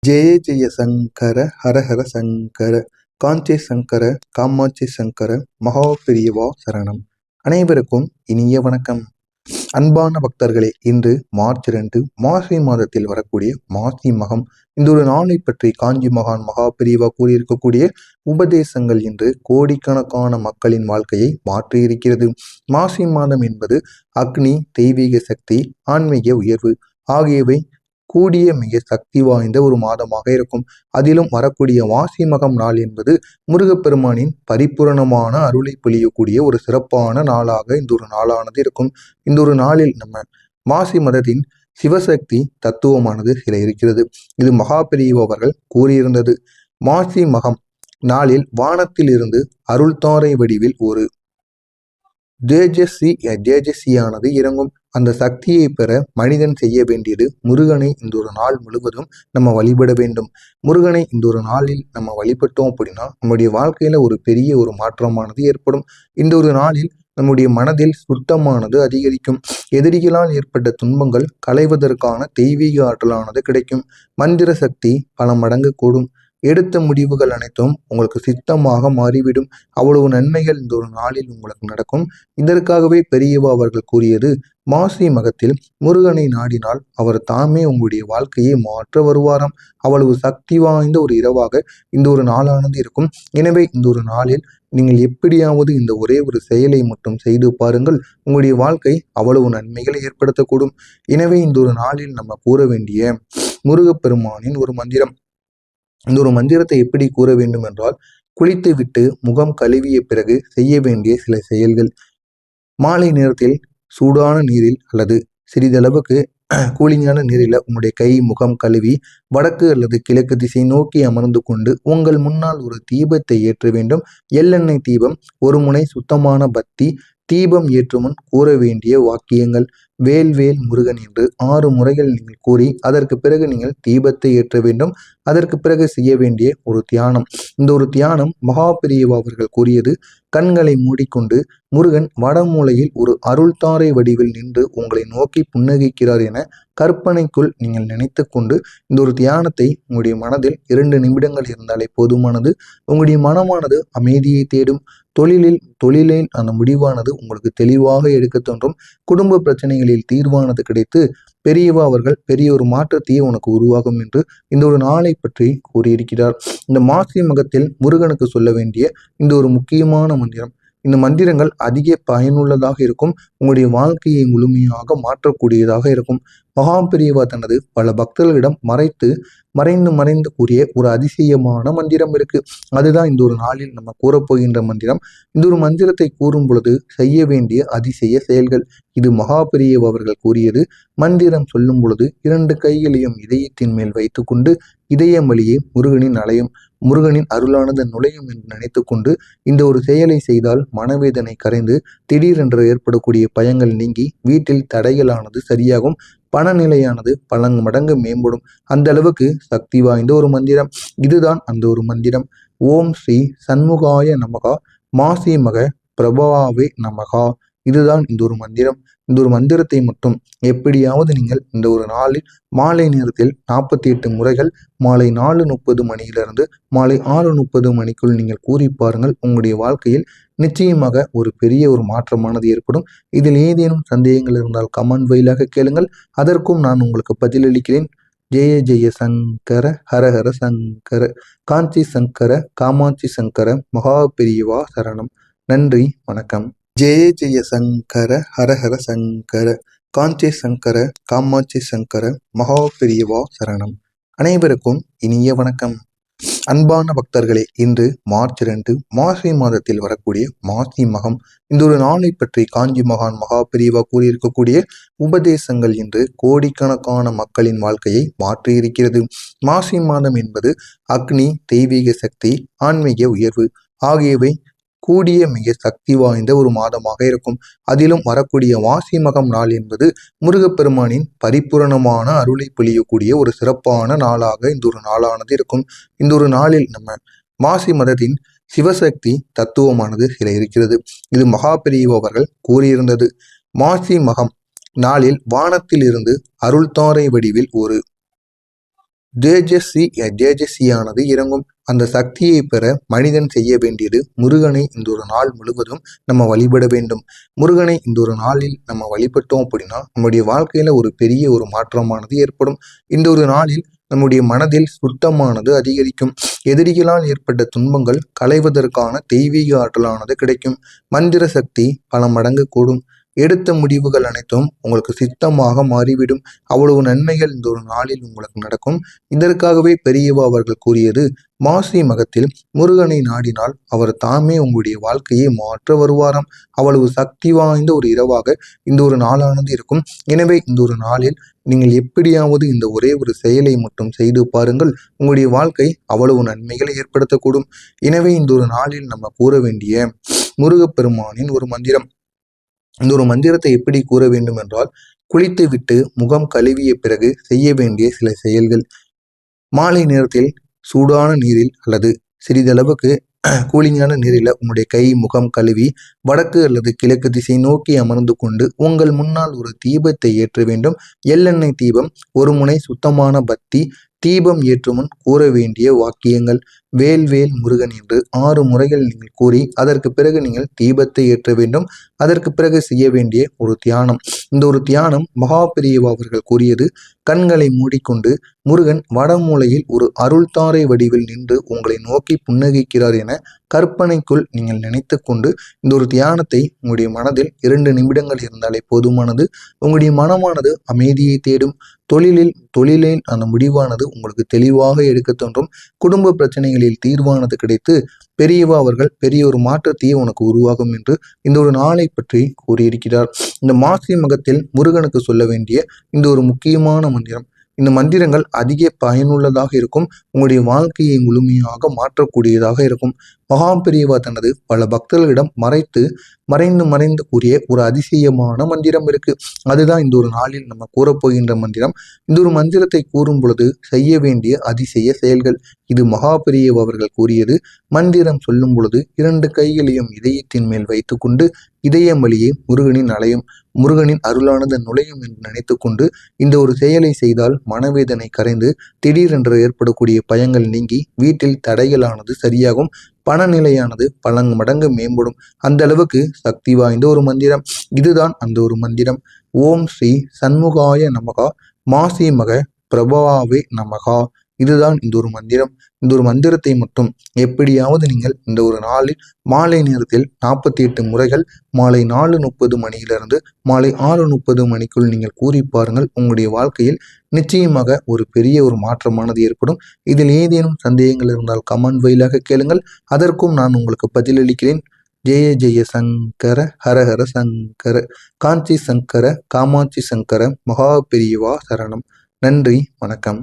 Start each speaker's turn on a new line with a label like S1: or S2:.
S1: ஜெய ஜெய சங்கர ஹர ஹர சங்கர காஞ்சி சங்கர காமாட்சி சங்கர மகா பெரியவா சரணம். அனைவருக்கும் இனிய வணக்கம். அன்பான பக்தர்களே, இன்று மார்ச் 2 மாசி மாதத்தில் வரக்கூடிய மாசி மகம். இந்த ஒரு நாளை பற்றி காஞ்சி மகான் மகா பெரியவா கூறியிருக்கக்கூடிய உபதேசங்கள் இன்று கோடிக்கணக்கான மக்களின் வாழ்க்கையை மாற்றியிருக்கிறது. மாசி மாதம் என்பது அக்னி, தெய்வீக சக்தி, ஆன்மீக உயர்வு ஆகியவை கூடிய மிக சக்தி வாய்ந்த ஒரு மாதமாக இருக்கும். அதிலும் வரக்கூடிய மாசி மகம் நாள் என்பது முருகப்பெருமானின் பரிபூரணமான அருளை பொழியக்கூடிய ஒரு சிறப்பான நாளாக இந்த ஒரு நாளானது இருக்கும். இந்த ஒரு நாளில் நம்ம மாசி மதத்தின் சிவசக்தி தத்துவமானது சில இருக்கிறது. இது மகா பெரியவா அவர்கள் கூறியிருந்தது. மாசி மகம் நாளில் வானத்தில் இருந்து அருள்தாரை வடிவில் ஒரு தேஜஸ்வியானது இறங்கும். அந்த சக்தியை பெற மனிதன் செய்ய வேண்டியது முருகனை இந்த ஒரு நாள் முழுவதும் நம்ம வழிபட வேண்டும். முருகனை இந்த ஒரு நாளில் நம்ம வழிபட்டோம் அப்படின்னா நம்முடைய வாழ்க்கையில ஒரு பெரிய ஒரு மாற்றமானது ஏற்படும். இந்த ஒரு நாளில் நம்முடைய மனதில் சுத்தமானது அதிகரிக்கும். எதிரிகளால் ஏற்பட்ட துன்பங்கள் களைவதற்கான தெய்வீக ஆற்றலானது கிடைக்கும். மந்திர சக்தி பல மடங்கு கூடும். எடுத்த முடிவுகள் அனைத்தும் உங்களுக்கு சித்தமாக மாறிவிடும். அவ்வளவு நன்மைகள் இந்த ஒரு நாளில் உங்களுக்கு நடக்கும். இதற்காகவே பெரியவா அவர்கள் கூறியது, மாசி மகத்தில் முருகனை நாடினால் அவர் தாமே உங்களுடைய வாழ்க்கையை மாற்ற வருவாராம். அவ்வளவு சக்தி வாய்ந்த ஒரு இரவாக இந்த ஒரு நாளானது இருக்கும். எனவே இந்த ஒரு நாளில் நீங்கள் எப்படியாவது இந்த ஒரே ஒரு செயலை மட்டும் செய்து பாருங்கள். உங்களுடைய வாழ்க்கை அவ்வளவு நன்மைகளை ஏற்படுத்தக்கூடும். எனவே இந்த ஒரு நாளில் நம்ம கூற வேண்டிய முருகப்பெருமானின் ஒரு மந்திரம். இந்த ஒரு மந்திரத்தை எப்படி கூற வேண்டும் என்றால், குளித்து விட்டு முகம் கழுவிய பிறகு செய்ய வேண்டிய சில செயல்கள். மாலை நேரத்தில் சூடான நீரில் அல்லது சிறிதளவுக்கு கூலிங்கான நீரில் உங்களுடைய கை முகம் கழுவி வடக்கு அல்லது கிழக்கு திசை நோக்கி அமர்ந்து கொண்டு உங்கள் முன்னால் ஒரு தீபத்தை ஏற்ற வேண்டும். எள்ளெண்ணெய் தீபம், ஒரு முனை சுத்தமான பத்தி. தீபம் ஏற்றும் முன் கூற வேண்டிய வாக்கியங்கள்: வேல் வேல் முருகன் என்று 6 முறைகள் நீங்கள் கூறி அதற்கு பிறகு நீங்கள் தீபத்தை ஏற்ற வேண்டும். அதற்கு பிறகு செய்ய வேண்டிய ஒரு தியானம். இந்த ஒரு தியானம் மகா பெரியவா அவர்கள் கூறியது, கண்களை மூடிக்கொண்டு முருகன் வடமூலையில் ஒரு அருள்தாரை வடிவில் நின்று உங்களை நோக்கி புன்னகைக்கிறார் என கற்பனைக்குள் நீங்கள் நினைத்து கொண்டு இந்த ஒரு தியானத்தை உங்களுடைய மனதில் 2 நிமிடங்கள் இருந்தாலே போதுமானது. உங்களுடைய மனமானது அமைதியை தேடும். தொழிலில் அந்த முடிவானது உங்களுக்கு தெளிவாக எடுக்க தோன்றும். குடும்ப பிரச்சனைகளில் தீர்வானது கிடைத்து பெரியவா அவர்கள் பெரிய ஒரு மாற்றத்தையே உனக்கு உருவாகும் என்று இந்த ஒரு நாளை பற்றி கூறியிருக்கிறார். இந்த மாசி மகத்தில் முருகனுக்கு சொல்ல வேண்டிய இந்த ஒரு முக்கியமான மந்திரம். இந்த மந்திரங்கள் அதிக பயனுள்ளதாக இருக்கும். உங்களுடைய வாழ்க்கையை முழுமையாக மாற்றக்கூடியதாக இருக்கும். மகா பெரியவா தனது பல பக்தர்களிடம் மறைந்து கூறிய ஒரு அதிசயமான மந்திரம் இருக்கு. அதுதான் இந்த ஒரு நாளில் நம்ம கூறப்போகின்ற மந்திரம். இந்த ஒரு மந்திரத்தை கூறும் பொழுது செய்ய வேண்டிய அதிசய செயல்கள். இது மகா பெரியவா அவர்கள் கூறியது. மந்திரம் சொல்லும் பொழுது 2 கைகளையும் இதயத்தின் மேல் வைத்துக்கொண்டு இதயம் வழியே முருகனின் அருளானது நுழையும் என்று நினைத்து கொண்டு இந்த ஒரு செயலை செய்தால் மனவேதனை கரைந்து திடீரென்று ஏற்படக்கூடிய பயங்கள் நீங்கி வீட்டில் தடைகளானது சரியாகும். பணநிலையானது பல மடங்கு மேம்படும். அந்த அளவுக்கு சக்தி வாய்ந்த ஒரு மந்திரம். இதுதான் அந்த ஒரு மந்திரம். ஓம் ஸ்ரீ சண்முகாய நமகா, மாசி மக பிரபாவே நமகா. இதுதான் இந்த ஒரு மந்திரம். இந்த ஒரு மந்திரத்தை மட்டும் எப்படியாவது நீங்கள் இந்த ஒரு நாளில் மாலை நேரத்தில் 48 முறைகள் மாலை 4:30 மணியிலிருந்து மாலை 6:30 மணிக்குள் நீங்கள் கூறி பாருங்கள். உங்களுடைய வாழ்க்கையில் நிச்சயமாக ஒரு பெரிய ஒரு மாற்றமானது ஏற்படும். இதில் ஏதேனும் சந்தேகங்கள் இருந்தால் கமெண்ட் வாயிலாக கேளுங்கள். அதற்கும் நான் உங்களுக்கு பதிலளிக்கிறேன். ஜெய ஜெய சங்கர ஹர ஹர சங்கர காஞ்சி சங்கர காமாட்சி சங்கர மகா பெரியவா சரணம். நன்றி, வணக்கம். ஜெய ஜெய சங்கர ஹர ஹர சங்கர காஞ்சி சங்கர காமாட்சி சங்கர மகா பெரியவா சரணம். அனைவருக்கும் இனிய வணக்கம். அன்பான பக்தர்களே, இன்று மார்ச் 2 மாசி மாதத்தில் வரக்கூடிய மாசி மகம். இந்த ஒரு நாளை பற்றி காஞ்சி மகான் மகா பெரியவா கூறியிருக்கக்கூடிய உபதேசங்கள் இன்று கோடிக்கணக்கான மக்களின் வாழ்க்கையை மாற்றியிருக்கிறது. மாசி மாதம் என்பது அக்னி, தெய்வீக சக்தி, ஆன்மீக உயர்வு ஆகியவை கூடிய மிக சக்தி வாய்ந்த ஒரு மாதமாக இருக்கும். அதிலும் வரக்கூடிய மாசி மகம் நாள் என்பது முருகப்பெருமானின் பரிபூரணமான அருளை பொழியக்கூடிய ஒரு சிறப்பான நாளாக இந்த ஒரு நாளானது இருக்கும். இந்த ஒரு நாளில் நம்ம மாசி மதத்தின் சிவசக்தி தத்துவமானது சில இருக்கிறது. இது மகா பெரியவா அவர்கள் கூறியிருந்தது. மாசி மகம் நாளில் வானத்தில் இருந்து அருள்தாரை வடிவில் ஒரு ஜேஜஸ்ரீயானது இறங்கும். அந்த சக்தியை பெற மனிதன் செய்ய வேண்டியது முருகனை இந்த ஒரு நாள் முழுவதும் நம்ம வழிபட வேண்டும். முருகனை இந்த ஒரு நாளில் நம்ம வழிபட்டோம் அப்படின்னா நம்முடைய வாழ்க்கையில ஒரு பெரிய ஒரு மாற்றமானது ஏற்படும். இந்த ஒரு நாளில் நம்முடைய மனதில் சுத்தமானது அதிகரிக்கும். எதிரிகளால் ஏற்பட்ட துன்பங்கள் களைவதற்கான தெய்வீக ஆற்றலானது கிடைக்கும். மந்திர சக்தி பல மடங்கு கூடும். எடுத்த முடிவுகள் அனைத்தும் உங்களுக்கு சித்தமாக மாறிவிடும். அவ்வளவு நன்மைகள் இந்த ஒரு நாளில் உங்களுக்கு நடக்கும். இதற்காகவே பெரியவா அவர்கள் கூறியது, மாசி மகத்தில் முருகனை நாடினால் அவர் தாமே உங்களுடைய வாழ்க்கையை மாற்ற வருவாராம். அவ்வளவு சக்தி வாய்ந்த ஒரு இரவாக இந்த ஒரு நாளானது இருக்கும். எனவே இந்த ஒரு நாளில் நீங்கள் எப்படியாவது இந்த ஒரே ஒரு செயலை மட்டும் செய்து பாருங்கள். உங்களுடைய வாழ்க்கை அவ்வளவு நன்மைகளை ஏற்படுத்தக்கூடும். எனவே இந்த ஒரு நாளில் நம்ம கூற வேண்டிய முருகப்பெருமானின் ஒரு மந்திரம். இந்த ஒரு மந்திரத்தை எப்படி கூற வேண்டும் என்றால், குளித்து விட்டு முகம் கழுவிய பிறகு செய்ய வேண்டிய சில செயல்கள். மாலை நேரத்தில் சூடான நீரில் அல்லது சிறிதளவுக்கு கூலிங்கான நீரில் உங்களுடைய கை முகம் கழுவி வடக்கு அல்லது கிழக்கு திசை நோக்கி அமர்ந்து கொண்டு உங்கள் முன்னால் ஒரு தீபத்தை ஏற்ற வேண்டும். எள்ளெண்ணெய் தீபம், ஒரு முனை சுத்தமான பத்தி. தீபம் ஏற்றும் முன் கூற வேண்டிய வாக்கியங்கள்: வேல் வேல் முருகன் என்று 6 முறைகள் நீங்கள் கூறி அதற்கு பிறகு நீங்கள் தீபத்தை ஏற்ற வேண்டும். அதற்கு பிறகு செய்ய வேண்டிய ஒரு தியானம். இந்த ஒரு தியானம் மகா பெரியவா அவர்கள் கூறியது, கண்களை மூடிக்கொண்டு முருகன் வடமூலையில் ஒரு அருள்தாரை வடிவில் நின்று உங்களை நோக்கி புன்னகைக்கிறார் என கற்பனைக்குள் நீங்கள் நினைத்து கொண்டு இந்த ஒரு தியானத்தை உங்களுடைய மனதில் 2 நிமிடங்கள் இருந்தாலே போதுமானது. உங்களுடைய மனமானது அமைதியை தேடும். தொழிலில் அந்த முடிவானது உங்களுக்கு தெளிவாக எடுக்க தோன்றும். குடும்ப பிரச்சனைகளில் தீர்வானது கிடைத்து பெரியவா அவர்கள் பெரிய ஒரு மாற்றத்தையே உனக்கு உருவாகும் என்று இந்த ஒரு நாளை பற்றி கூறியிருக்கிறார். இந்த மாசி மகத்தில் முருகனுக்கு சொல்ல வேண்டிய இந்த ஒரு முக்கியமான மந்திரம். இந்த மந்திரங்கள் அதிக பயனுள்ளதாக இருக்கும். உங்களுடைய வாழ்க்கையை முழுமையாக மாற்றக்கூடியதாக இருக்கும். மகாபெரியவா தனது பல பக்தர்களிடம் மறைந்து கூறிய ஒரு அதிசயமான மந்திரம் இருக்கு. அதுதான் இந்த ஒரு நாளில் நம்ம கூறப்போகின்ற மந்திரம். இந்த ஒரு மந்திரத்தை கூறும் பொழுது செய்ய வேண்டிய அதிசய செயல்கள். இது மகாபெரியவா அவர்கள் கூறியது. மந்திரம் சொல்லும் பொழுது 2 கைகளையும் இதயத்தின் மேல் வைத்து கொண்டு இதயம் வழியே முருகனின் அருளானது நுழையும் என்று நினைத்து கொண்டு இந்த ஒரு செயலை செய்தால் மனவேதனை கரைந்து திடீரென்று ஏற்படக்கூடிய பயங்கள் நீங்கி வீட்டில் தடைகளானது சரியாகும். பணநிலையானது பல மடங்கு மேம்படும். அந்த அளவுக்கு சக்தி வாய்ந்த ஒரு மந்திரம். இதுதான் அந்த ஒரு மந்திரம். ஓம் ஸ்ரீ சண்முகாய நமகா, மாசி மக பிரபவாவே நமகா. இதுதான் இந்த ஒரு மந்திரம். இந்த ஒரு மந்திரத்தை மட்டும் எப்படியாவது நீங்கள் இந்த ஒரு நாளில் மாலை நேரத்தில் 48 முறைகள் மாலை 4:30 மணியிலிருந்து மாலை 6:30 மணிக்குள் நீங்கள் கூறி பாருங்கள். உங்களுடைய வாழ்க்கையில் நிச்சயமாக ஒரு பெரிய ஒரு மாற்றமானது ஏற்படும். இதில் ஏதேனும் சந்தேகங்கள் இருந்தால் கமெண்ட் வழியாக கேளுங்கள். அதற்கும் நான் உங்களுக்கு பதிலளிக்கிறேன். ஜெய ஜெய சங்கர ஹரஹர சங்கர, காஞ்சி சங்கர காமாட்சி சங்கர, மகா பெரியவா சரணம். நன்றி, வணக்கம்.